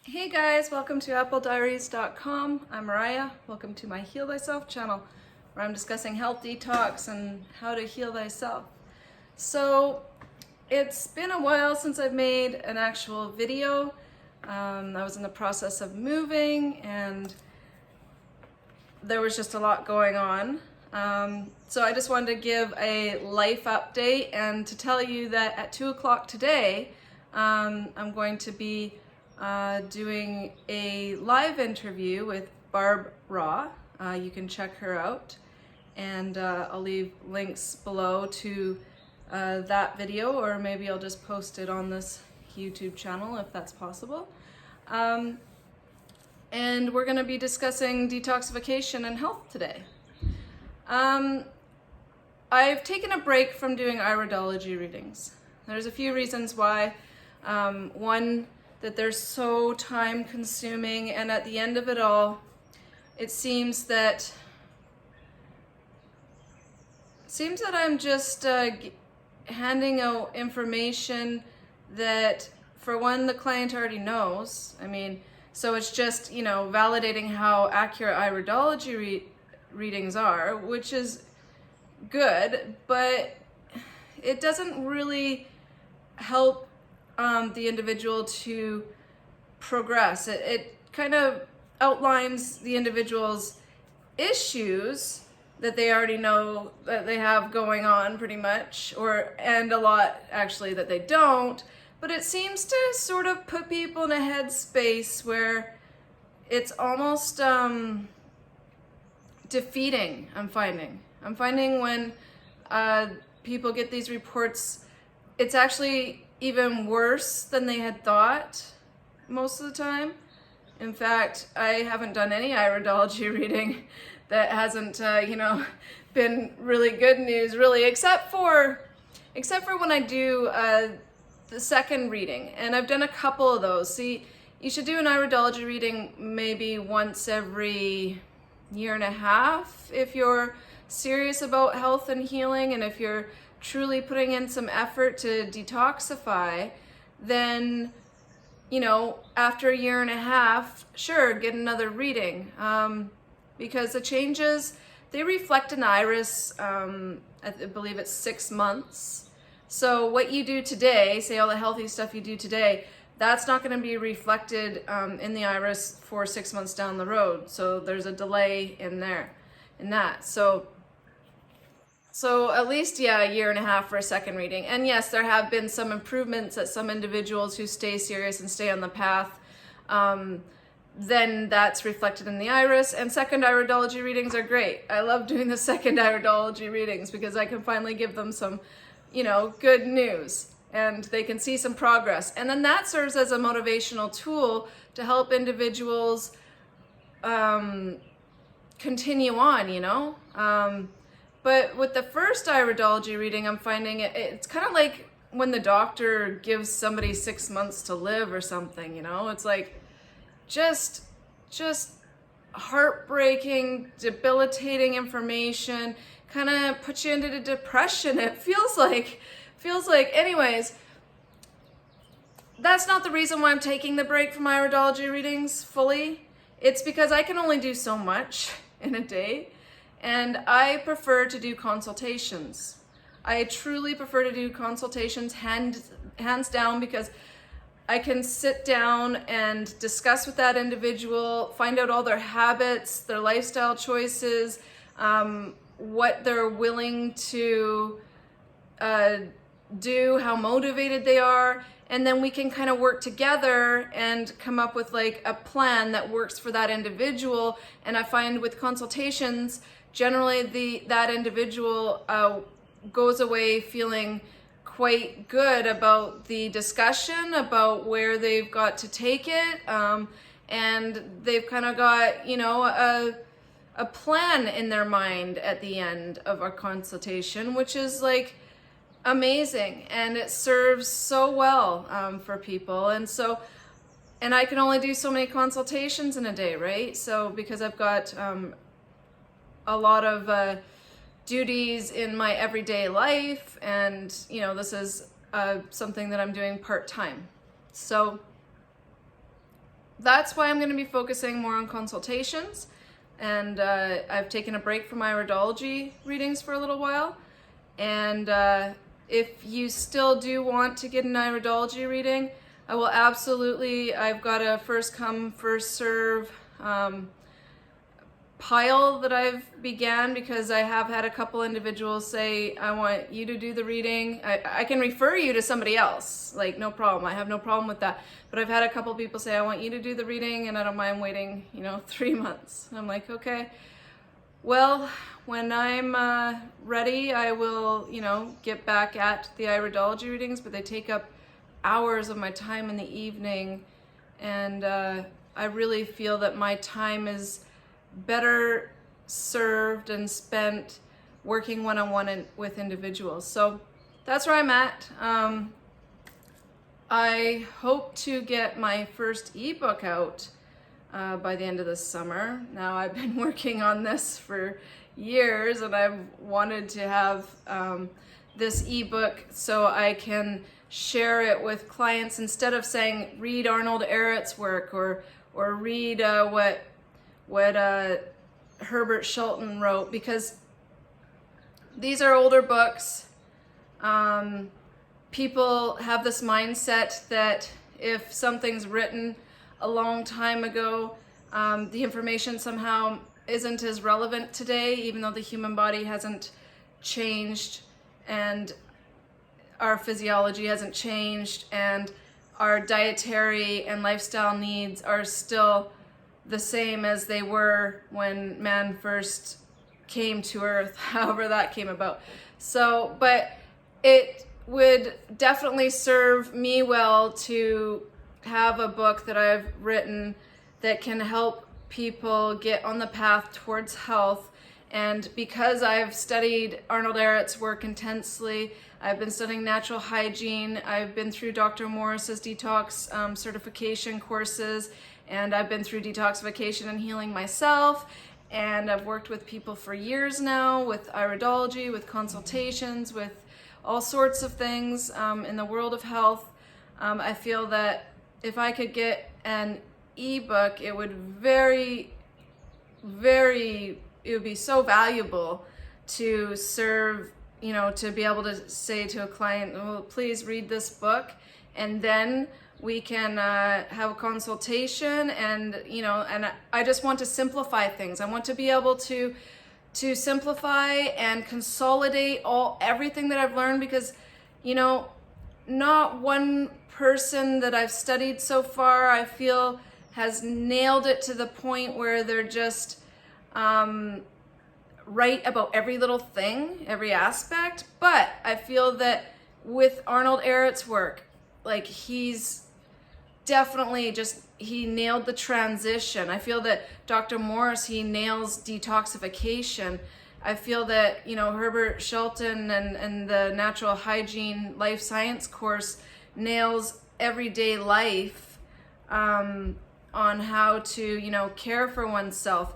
Hey guys, welcome to applediaries.com. I'm Mariah. Welcome to my Heal Thyself channel, where I'm discussing health detox and how to heal thyself. So it's been a while since I've made an actual video. I was in the process of moving and there was just a lot going on. So I just wanted to give a life update and to tell you that at 2 o'clock today, I'm going to be doing a live interview with Barbara. You can check her out, and I'll leave links below to that video, or maybe I'll just post it on this YouTube channel if that's possible. And we're going to be discussing detoxification and health today. I've taken a break from doing Iridology readings. There's a few reasons why. One, that they're so time consuming, and at the end of it all, it seems that I'm just handing out information that, for one, the client already knows. I mean, so it's just, validating how accurate Iridology readings are, which is good, but it doesn't really help the individual to progress. It kind of outlines the individual's issues that they already know that they have going on pretty much, and a lot actually that they don't, but it seems to sort of put people in a headspace where it's almost defeating. I'm finding when people get these reports, it's actually even worse than they had thought most of the time. In fact, I haven't done any Iridology reading that hasn't, been really good news, really, except for when I do the second reading, and I've done a couple of those. See, you should do an Iridology reading maybe once every year and a half if you're serious about health and healing, and if you're truly putting in some effort to detoxify, then, after a year and a half, sure, get another reading. Because the changes, they reflect an iris, I believe it's 6 months. So what you do today, say all the healthy stuff you do today, that's not going to be reflected in the iris for 6 months down the road. So there's a delay in that. So at least, a year and a half for a second reading. And yes, there have been some improvements at some individuals who stay serious and stay on the path. Then that's reflected in the iris. And second Iridology readings are great. I love doing the second Iridology readings because I can finally give them some, good news. And they can see some progress. And then that serves as a motivational tool to help individuals continue on, But with the first Iridology reading, I'm finding it's kind of like when the doctor gives somebody 6 months to live or something, It's like just heartbreaking, debilitating information, kind of puts you into the depression. It feels like. Anyways, that's not the reason why I'm taking the break from Iridology readings fully. It's because I can only do so much in a day. And I prefer to do consultations. I truly prefer to do consultations hands down, because I can sit down and discuss with that individual, find out all their habits, their lifestyle choices, what they're willing to do, how motivated they are, and then we can kind of work together and come up with like a plan that works for that individual. And I find with consultations, generally that individual goes away feeling quite good about the discussion, about where they've got to take it, and they've kind of got, a plan in their mind at the end of our consultation, which is like amazing, and it serves so well for people. And I can only do so many consultations in a day, right? So because I've got a lot of duties in my everyday life, and this is something that I'm doing part-time. So that's why I'm going to be focusing more on consultations. And I've taken a break from my Iridology readings for a little while. And if you still do want to get an Iridology reading, I will absolutely, I've got a first come, first serve pile that I've began, because I have had a couple individuals say, I want you to do the reading. I can refer you to somebody else, like no problem. I have no problem with that. But I've had a couple people say, I want you to do the reading and I don't mind waiting, 3 months. And I'm like, okay, well, when I'm ready, I will, get back at the Iridology readings, but they take up hours of my time in the evening. And I really feel that my time is better served and spent working one-on-one with individuals. So that's where I'm at. I hope to get my first ebook out by the end of this summer. Now, I've been working on this for years, and I've wanted to have this ebook so I can share it with clients instead of saying read Arnold Ehret's work or read what Herbert Shelton wrote, because these are older books. People have this mindset that if something's written a long time ago, the information somehow isn't as relevant today, even though the human body hasn't changed and our physiology hasn't changed and our dietary and lifestyle needs are still the same as they were when man first came to earth, however that came about. So, but it would definitely serve me well to have a book that I've written that can help people get on the path towards health. And because I've studied Arnold Ehret's work intensely, I've been studying natural hygiene, I've been through Dr. Morris's detox certification courses, and I've been through detoxification and healing myself, and I've worked with people for years now with Iridology, with consultations, with all sorts of things in the world of health. I feel that if I could get an ebook, it would it would be so valuable to serve, to be able to say to a client, oh, please read this book, and then we can have a consultation, and and I just want to simplify things. I want to be able to simplify and consolidate everything that I've learned, because not one person that I've studied so far I feel has nailed it to the point where they're just right about every little thing, every aspect. But I feel that with Arnold Ehret's work, like he's definitely he nailed the transition. I feel that Dr. Morris, he nails detoxification. I feel that, Herbert Shelton and the natural hygiene life science course nails everyday life on how to, care for oneself.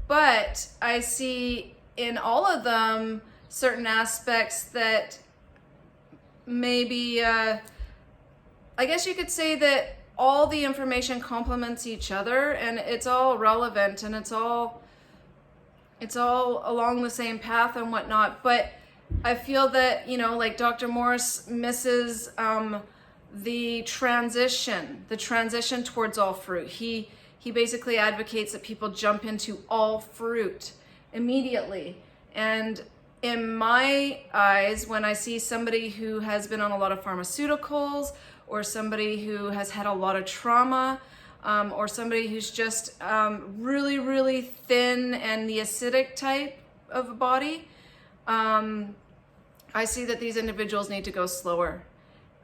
But I see in all of them certain aspects that maybe, I guess you could say that all the information complements each other, and it's all relevant, and it's all along the same path and whatnot. But I feel that, like Dr. Morris misses the transition towards all fruit. He basically advocates that people jump into all fruit immediately. And in my eyes, when I see somebody who has been on a lot of pharmaceuticals, or somebody who has had a lot of trauma, or somebody who's just really, really thin and the acidic type of a body, I see that these individuals need to go slower.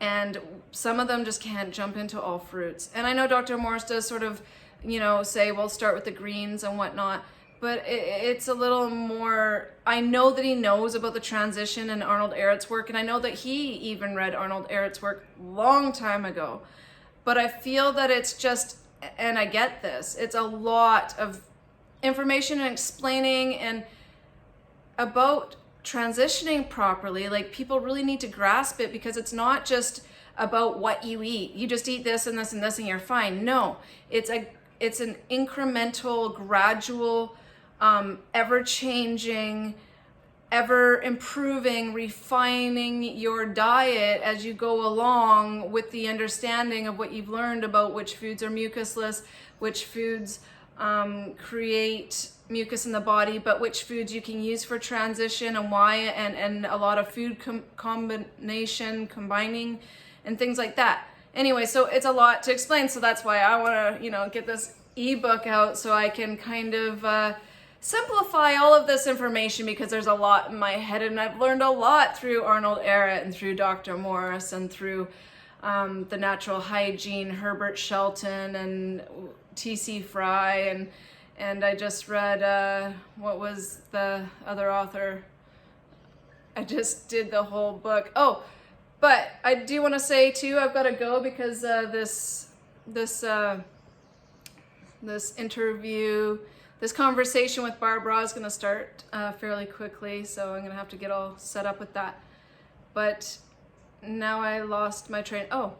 And some of them just can't jump into all fruits. And I know Dr. Morris does sort of, say, well, start with the greens and whatnot. But it's a little more, I know that he knows about the transition in Arnold Ehret's work, and I know that he even read Arnold Ehret's work long time ago. But I feel that it's just, and I get this, it's a lot of information and explaining and about transitioning properly. Like, people really need to grasp it, because it's not just about what you eat. You just eat this and this and this and you're fine. No, it's an incremental, gradual, ever-changing, ever improving, refining your diet as you go along with the understanding of what you've learned about which foods are mucusless, which foods create mucus in the body, but which foods you can use for transition and why, and a lot of food combining and things like that. Anyway, so it's a lot to explain, so that's why I want to, get this ebook out so I can kind of simplify all of this information, because there's a lot in my head, and I've learned a lot through Arnold Ehret and through Dr. Morris and through the Natural Hygiene, Herbert Shelton and T.C. Fry, and I just read, what was the other author? I just did the whole book. Oh, but I do want to say too, I've got to go because this interview, this conversation with Barbara is going to start fairly quickly, so I'm going to have to get all set up with that. But now I lost my train. Oh,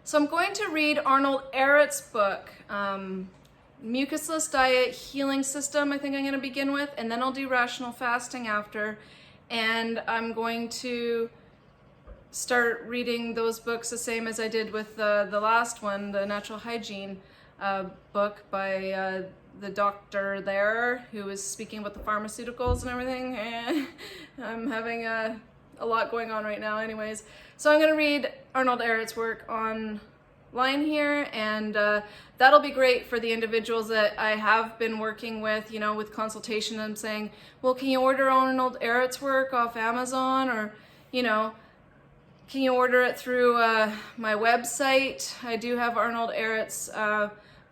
so I'm going to read Arnold Ehret's book, Mucusless Diet Healing System, I think I'm going to begin with, and then I'll do rational fasting after. And I'm going to start reading those books the same as I did with the last one, the Natural Hygiene book by the doctor there who was speaking about the pharmaceuticals and everything. And I'm having a lot going on right now anyways. So I'm going to read Arnold Ehret's work online here, and that'll be great for the individuals that I have been working with, with consultation. I'm saying, well, can you order Arnold Ehret's work off Amazon, or, can you order it through my website? I do have Arnold Ehret's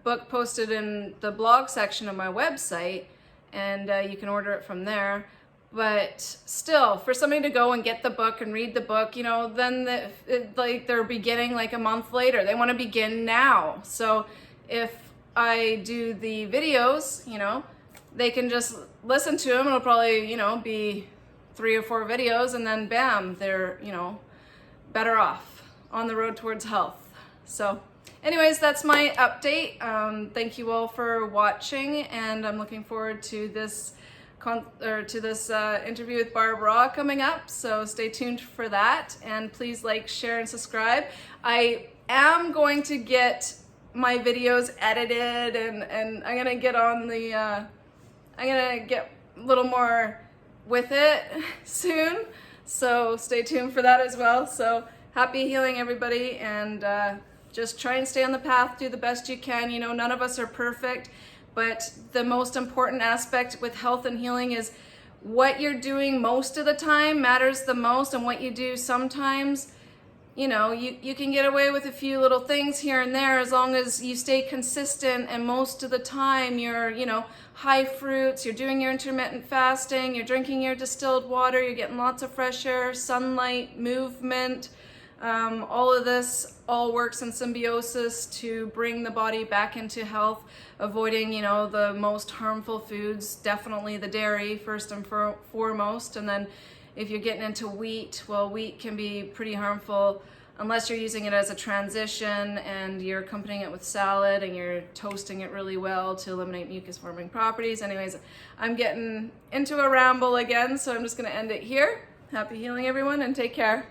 book posted in the blog section of my website, and you can order it from there. But still, for somebody to go and get the book and read the book, then they're beginning like a month later. They want to begin now. So if I do the videos, they can just listen to them. It'll probably, be 3 or 4 videos, and then bam, they're, better off on the road towards health. So anyways, that's my update. Thank you all for watching, and I'm looking forward to this interview with Barbara coming up, so stay tuned for that, and please like, share, and subscribe. I am going to get my videos edited, and I'm gonna get on the I'm gonna get a little more with it soon, so stay tuned for that as well. So happy healing, everybody, and just try and stay on the path, do the best you can. None of us are perfect, but the most important aspect with health and healing is what you're doing most of the time matters the most, and what you do sometimes, you can get away with a few little things here and there as long as you stay consistent, and most of the time you're, high fruits, you're doing your intermittent fasting, you're drinking your distilled water, you're getting lots of fresh air, sunlight, movement. All of this all works in symbiosis to bring the body back into health, avoiding, the most harmful foods, definitely the dairy first and foremost. And then if you're getting into wheat, well, wheat can be pretty harmful unless you're using it as a transition and you're accompanying it with salad and you're toasting it really well to eliminate mucus forming properties. Anyways, I'm getting into a ramble again, so I'm just going to end it here. Happy healing, everyone, and take care.